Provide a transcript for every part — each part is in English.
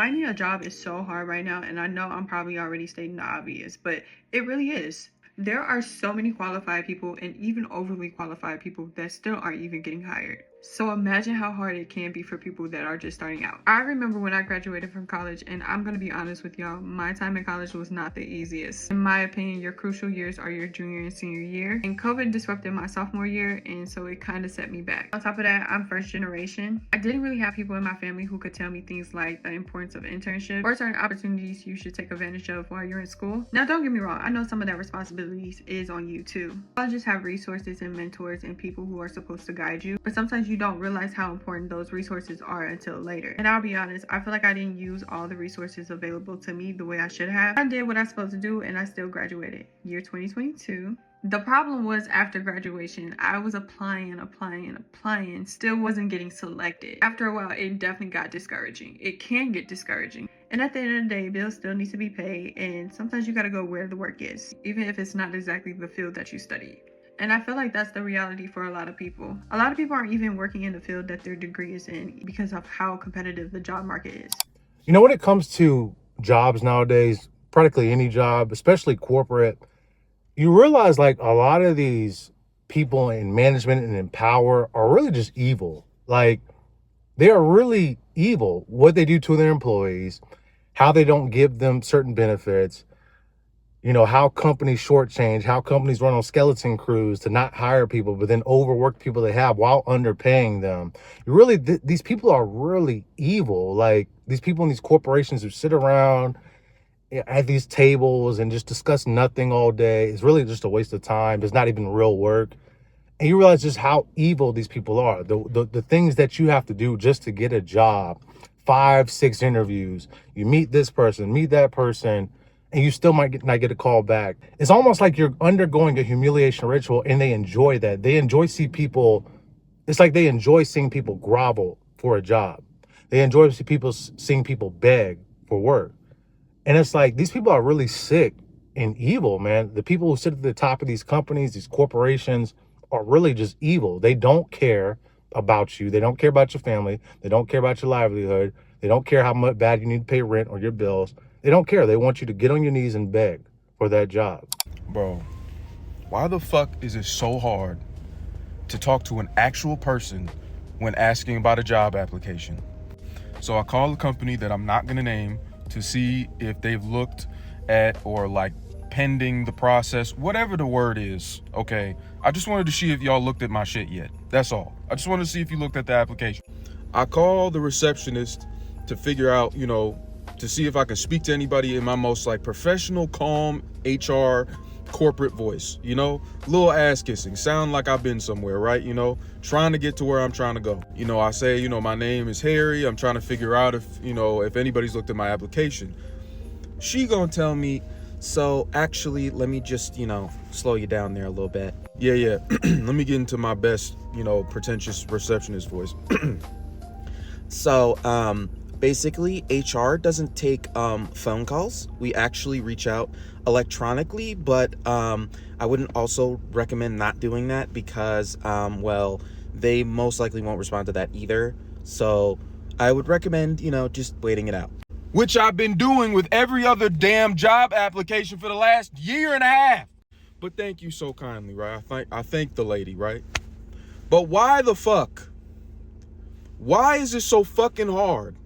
Finding a job is so hard right now, and I know I'm probably already stating the obvious, but it really is. There are so many qualified people and even overly qualified people that still aren't even getting hired. So imagine how hard it can be for people that are just starting out. I remember when I graduated from college, and I'm gonna be honest with y'all, my time in college was not the easiest. In my opinion, your crucial years are your junior and senior year, and COVID disrupted my sophomore year, and so it kind of set me back. On top of that, I'm first generation. I didn't really have people in my family who could tell me things like the importance of internship or certain opportunities you should take advantage of while you're in school. Now, don't get me wrong, I know some of that responsibilities is on you too. Colleges have resources and mentors and people who are supposed to guide you, but sometimes you don't realize how important those resources are until later. And I'll be honest, I feel like I didn't use all the resources available to me the way I should have. I did what I was supposed to do, and I still graduated. Year 2022. The problem was after graduation, I was applying, still wasn't getting selected. After a while, it definitely got discouraging. It can get discouraging. And at the end of the day, bills still need to be paid, and sometimes you gotta go where the work is, even if it's not exactly the field that you studied. And I feel like that's the reality for a lot of people. A lot of people aren't even working in the field that their degree is in because of how competitive the job market is. You know, when it comes to jobs nowadays, practically any job, especially corporate, you realize like a lot of these people in management and in power are really just evil. Like, they are really evil. What they do to their employees, how they don't give them certain benefits, you know, how companies shortchange, how companies run on skeleton crews to not hire people, but then overwork people they have while underpaying them. You really, these people are really evil. Like, these people in these corporations who sit around at these tables and just discuss nothing all day. It's really just a waste of time. It's not even real work. And you realize just how evil these people are. The things that you have to do just to get a job, 5, 6 interviews, you meet this person, meet that person, and you still might not get a call back. It's almost like you're undergoing a humiliation ritual, and they enjoy that. They enjoy seeing people. It's like they enjoy seeing people grovel for a job. They enjoy seeing people beg for work. And it's like, these people are really sick and evil, man. The people who sit at the top of these companies, these corporations, are really just evil. They don't care about you. They don't care about your family. They don't care about your livelihood. They don't care how much bad you need to pay rent or your bills. They don't care. They want you to get on your knees and beg for that job. Bro, why the fuck is it so hard to talk to an actual person when asking about a job application? So I call a company that I'm not gonna name to see if they've looked at or like pending the process, whatever the word is, okay? I just wanted to see if y'all looked at my shit yet. That's all. I just wanted to see if you looked at the application. I call the receptionist to figure out, you know, to see if I can speak to anybody in my most like professional, calm HR corporate voice, you know, little ass kissing, sound like I've been somewhere, right? You know, trying to get to where I'm trying to go. You know, I say, you know, my name is Harry. I'm trying to figure out if, you know, if anybody's looked at my application. She gonna tell me, so actually, let me just, you know, slow you down there a little bit. Yeah. Let me get into my best, you know, pretentious receptionist voice. So, basically, HR doesn't take phone calls. We actually reach out electronically, but I wouldn't also recommend not doing that because, well, they most likely won't respond to that either. So I would recommend, you know, just waiting it out. Which I've been doing with every other damn job application for the last year and a half. But thank you so kindly, right? I thank the lady, right? But why the fuck? Why is it so fucking hard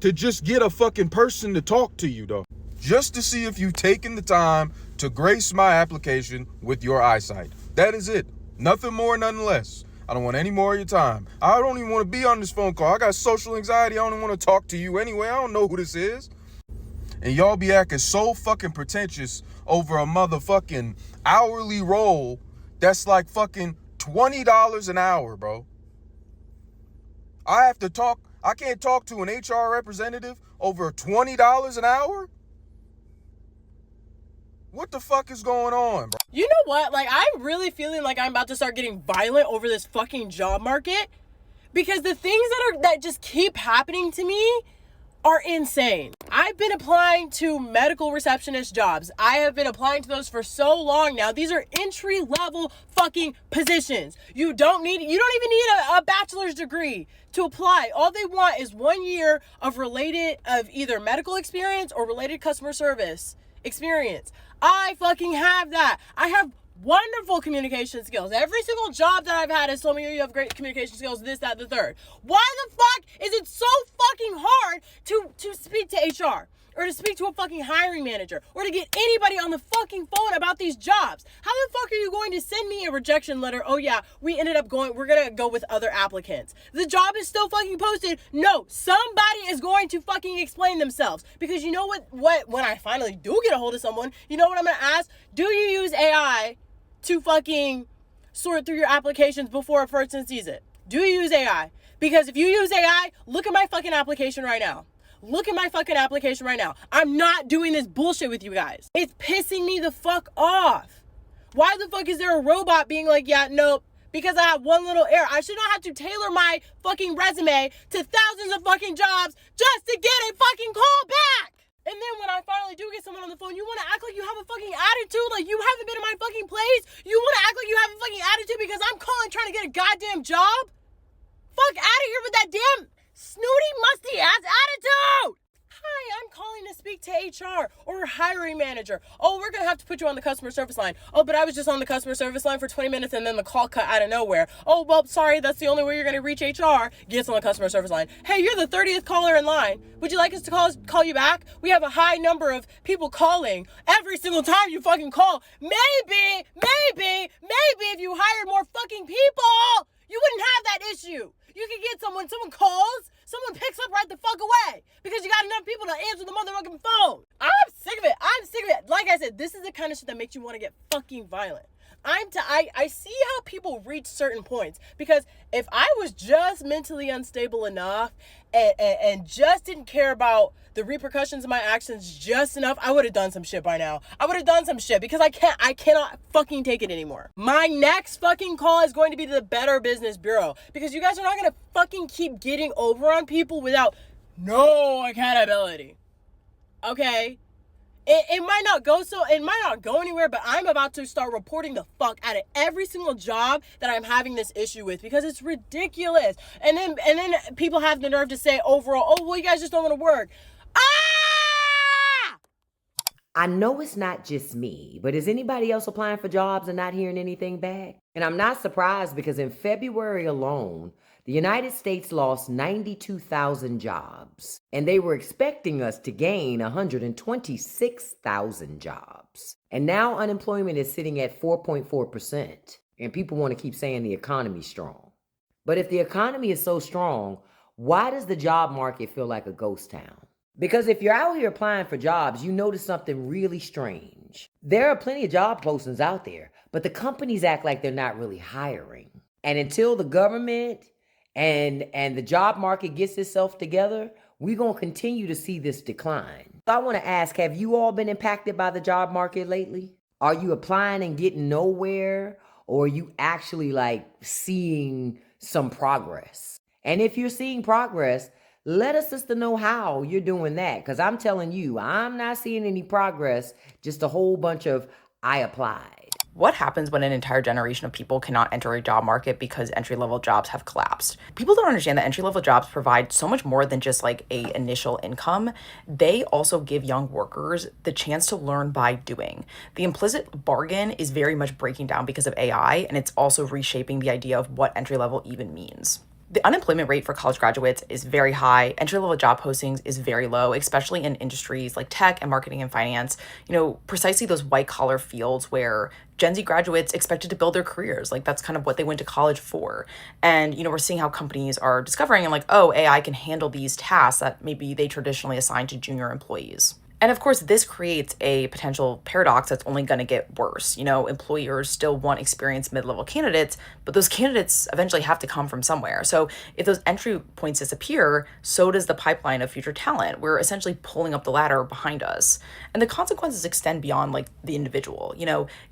to just get a fucking person to talk to you, though? Just to see if you've taken the time to grace my application with your eyesight. That is it. Nothing more, nothing less. I don't want any more of your time. I don't even want to be on this phone call. I got social anxiety. I don't even want to talk to you anyway. I don't know who this is. And y'all be acting so fucking pretentious over a motherfucking hourly role that's like fucking $20 an hour, bro. I can't talk to an HR representative over $20 an hour? What the fuck is going on, bro? You know what? Like, I'm really feeling like I'm about to start getting violent over this fucking job market because the things that just keep happening to me are insane. I've been applying to medical receptionist jobs. I have been applying to those for so long now. These are entry level fucking positions. You don't even need a bachelor's degree to apply. All they want is 1 year of either medical experience or related customer service experience. I fucking have that. I have wonderful communication skills. Every single job that I've had has told me you have great communication skills, this, that, the third. Why the fuck is it so fucking hard to speak to HR or to speak to a fucking hiring manager or to get anybody on the fucking phone about these jobs? How the fuck are you going to send me a rejection letter? Oh yeah, we're gonna go with other applicants. The job is still fucking posted. No, somebody is going to fucking explain themselves. Because you know what, when I finally do get a hold of someone, you know what I'm gonna ask? Do you use AI to fucking sort through your applications before a person sees it? Do you use AI? Because if you use AI, look at my fucking application right now. Look at my fucking application right now. I'm not doing this bullshit with you guys. It's pissing me the fuck off. Why the fuck is there a robot being like, yeah, nope, because I have one little error. I should not have to tailor my fucking resume to thousands of fucking jobs just to get a fucking call back. And then when I finally do get someone on the phone, you want to act like you have a fucking attitude, like you haven't been in my fucking place? You want to act like you have a fucking attitude because I'm calling trying to get a goddamn job? Fuck out of here with that damn snooty, musty ass attitude! Hi, I'm calling to speak to HR or hiring manager. Oh, we're gonna have to put you on the customer service line. Oh, but I was just on the customer service line for 20 minutes and then the call cut out of nowhere. Oh, well, sorry, that's the only way you're gonna reach HR. Gets on the customer service line. Hey, you're the 30th caller in line. Would you like us to call you back? We have a high number of people calling every single time you fucking call. Maybe if you hired more fucking people, you wouldn't have that issue. You could get someone calls, someone picks up right the fuck away because you got enough people to answer the motherfucking phone. I'm sick of it. Like I said, this is the kind of shit that makes you want to get fucking violent. I see how people reach certain points, because if I was just mentally unstable enough and just didn't care about the repercussions of my actions just enough, I would have done some shit by now. I would have done some shit because I cannot fucking take it anymore. My next fucking call is going to be to the Better Business Bureau, because you guys are not going to fucking keep getting over on people without no accountability. Okay? It might not go anywhere, but I'm about to start reporting the fuck out of every single job that I'm having this issue with, because it's ridiculous. And then people have the nerve to say overall, oh, well, you guys just don't want to work. Ah! I know it's not just me, but is anybody else applying for jobs and not hearing anything back? And I'm not surprised, because in February alone, the United States lost 92,000 jobs, and they were expecting us to gain 126,000 jobs. And now unemployment is sitting at 4.4%, and people want to keep saying the economy's strong. But if the economy is so strong, why does the job market feel like a ghost town? Because if you're out here applying for jobs, you notice something really strange. There are plenty of job postings out there, but the companies act like they're not really hiring. And until the government and the job market gets itself together, we're going to continue to see this decline. So I want to ask, have you all been impacted by the job market lately? Are you applying and getting nowhere? Or are you actually seeing some progress? And if you're seeing progress, let us sister know how you're doing that. Because I'm telling you, I'm not seeing any progress, just a whole bunch of I applied. What happens when an entire generation of people cannot enter a job market because entry-level jobs have collapsed? People don't understand that entry-level jobs provide so much more than just a initial income. They also give young workers the chance to learn by doing. The implicit bargain is very much breaking down because of AI, and it's also reshaping the idea of what entry-level even means. The unemployment rate for college graduates is very high. Entry-level job postings is very low, especially in industries like tech and marketing and finance. Precisely those white-collar fields where Gen Z graduates expected to build their careers. That's kind of what they went to college for. And, we're seeing how companies are discovering and AI can handle these tasks that maybe they traditionally assign to junior employees. And of course, this creates a potential paradox that's only going to get worse. Employers still want experienced mid-level candidates, but those candidates eventually have to come from somewhere. So if those entry points disappear, so does the pipeline of future talent. We're essentially pulling up the ladder behind us. And the consequences extend beyond the individual.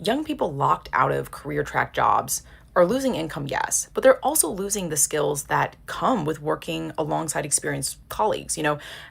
Young people locked out of career track jobs are losing income, yes, but they're also losing the skills that come with working alongside experienced colleagues.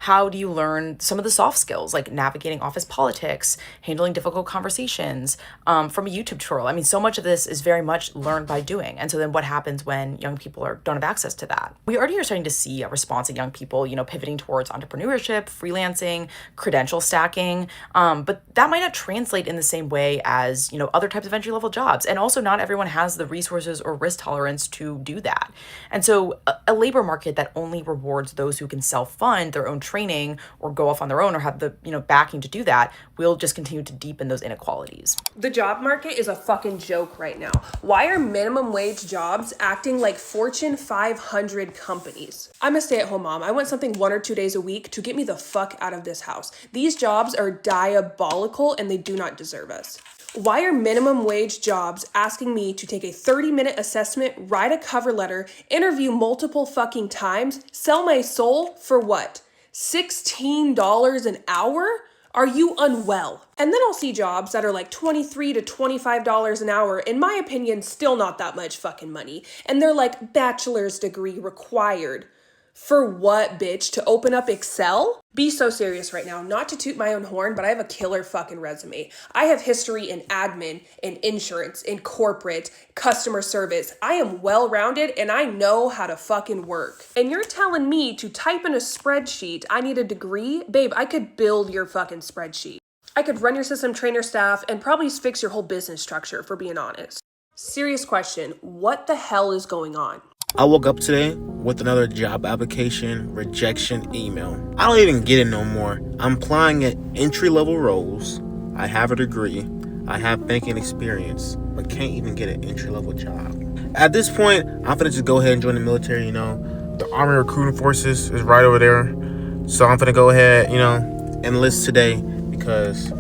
How do you learn some of the soft skills like navigating office politics, handling difficult conversations, from a YouTube tutorial? I mean, so much of this is very much learned by doing. And so then what happens when young people don't have access to that? We already are starting to see a response in young people, pivoting towards entrepreneurship, freelancing, credential stacking, but that might not translate in the same way as, other types of entry level jobs. And also not everyone has the resources or risk tolerance to do that. And so a labor market that only rewards those who can self-fund their own training or go off on their own or have the, backing to do that will just continue to deepen those inequalities. The job market is a fucking joke right now. Why are minimum wage jobs acting like Fortune 500 companies? I'm a stay-at-home mom. I want something 1 or 2 days a week to get me the fuck out of this house. These jobs are diabolical and they do not deserve us. Why are minimum wage jobs asking me to take a 30-minute assessment, write a cover letter, interview multiple fucking times, sell my soul for what? $16 an hour? Are you unwell? And then I'll see jobs that are like $23 to $25 an hour. In my opinion, still not that much fucking money. And they're like bachelor's degree required. For what, bitch? To open up Excel? Be so serious right now. Not to toot my own horn, but I have a killer fucking resume. I have history in admin, in insurance, in corporate, customer service. I am well-rounded and I know how to fucking work. And you're telling me to type in a spreadsheet I need a degree? Babe, I could build your fucking spreadsheet. I could run your system, train your staff, and probably fix your whole business structure, for being honest. Serious question, what the hell is going on? I woke up today with another job application rejection email. I don't even get it no more. I'm applying at entry-level roles. I have a degree. I have banking experience, but can't even get an entry-level job. At this point, I'm gonna just go ahead and join the military, The Army Recruiting Forces is right over there. So I'm gonna go ahead, enlist today because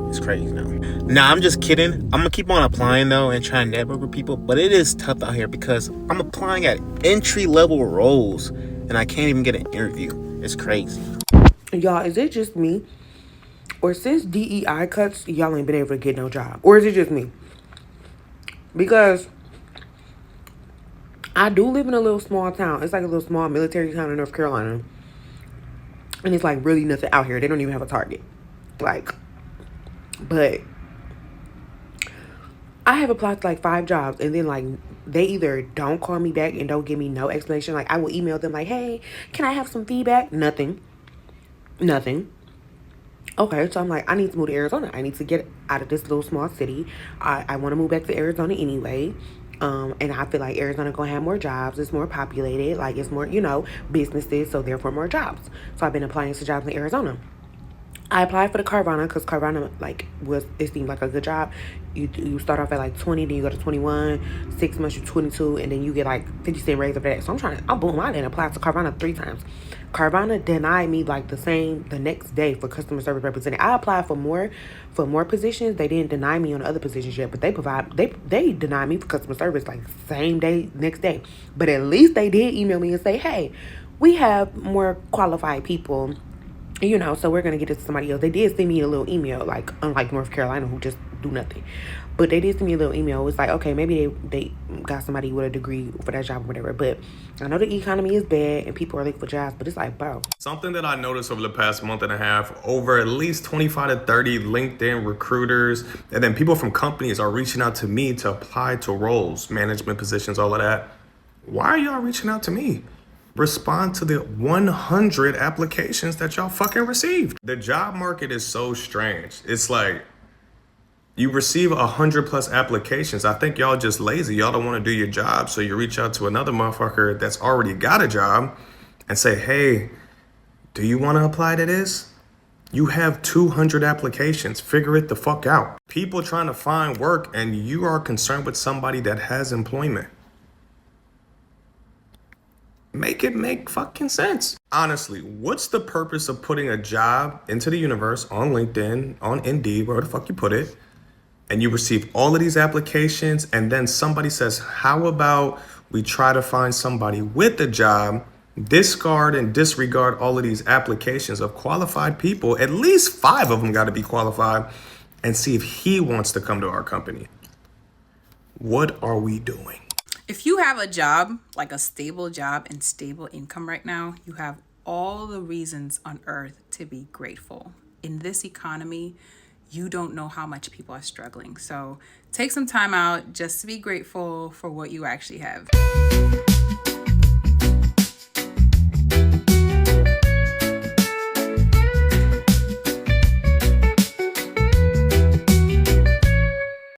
it's crazy now. Nah, I'm just kidding. I'm gonna keep on applying though and trying to network with people, but it is tough out here because I'm applying at entry-level roles and I can't even get an interview. It's crazy. Y'all, is it just me? Or since DEI cuts, y'all ain't been able to get no job? Or is it just me? Because I do live in a little small town. It's like a little small military town in North Carolina. And it's like really nothing out here. They don't even have a Target. But I have applied to like 5 jobs and then like they either don't call me back and don't give me no explanation. Like I will email them like, hey, can I have some feedback? Nothing. Okay, so I'm like, I need to move to Arizona. I need to get out of this little small city. I want to move back to Arizona anyway. And I feel like Arizona gonna have more jobs. It's more populated. Like it's more, businesses. So therefore more jobs. So I've been applying to jobs in Arizona. I applied for the Carvana because Carvana it seemed like a good job. You start off at like 20, then you go to 21, 6 months you're 22, and then you get like 50% raise after that. So I didn't apply to Carvana 3 times. Carvana denied me like the next day for customer service representative. I applied for more positions. They didn't deny me on the other positions yet, but they denied me for customer service like same day, next day. But at least they did email me and say, hey, we have more qualified people, so we're going to get it to somebody else. They did send me a little email, like, unlike North Carolina, who just do nothing. But they did send me a little email. It's like, okay, maybe they got somebody with a degree for that job or whatever. But I know the economy is bad and people are looking for jobs, but it's like, bro. Something that I noticed over the past month and a half, over at least 25 to 30 LinkedIn recruiters, and then people from companies are reaching out to me to apply to roles, management positions, all of that. Why are y'all reaching out to me? Respond to the 100 applications that y'all fucking received. The job market is so strange. It's like you receive 100+ applications. I think y'all just lazy. Y'all don't want to do your job. So you reach out to another motherfucker that's already got a job and say, hey, do you want to apply to this? You have 200 applications. Figure it the fuck out. People trying to find work and you are concerned with somebody that has employment. Make it make fucking sense. Honestly, what's the purpose of putting a job into the universe on LinkedIn, on Indeed, wherever the fuck you put it, and you receive all of these applications, and then somebody says, how about we try to find somebody with a job, discard and disregard all of these applications of qualified people, at least 5 of them got to be qualified, and see if he wants to come to our company. What are we doing? If you have a job, like a stable job and stable income right now, you have all the reasons on earth to be grateful. In this economy, you don't know how much people are struggling. So take some time out just to be grateful for what you actually have.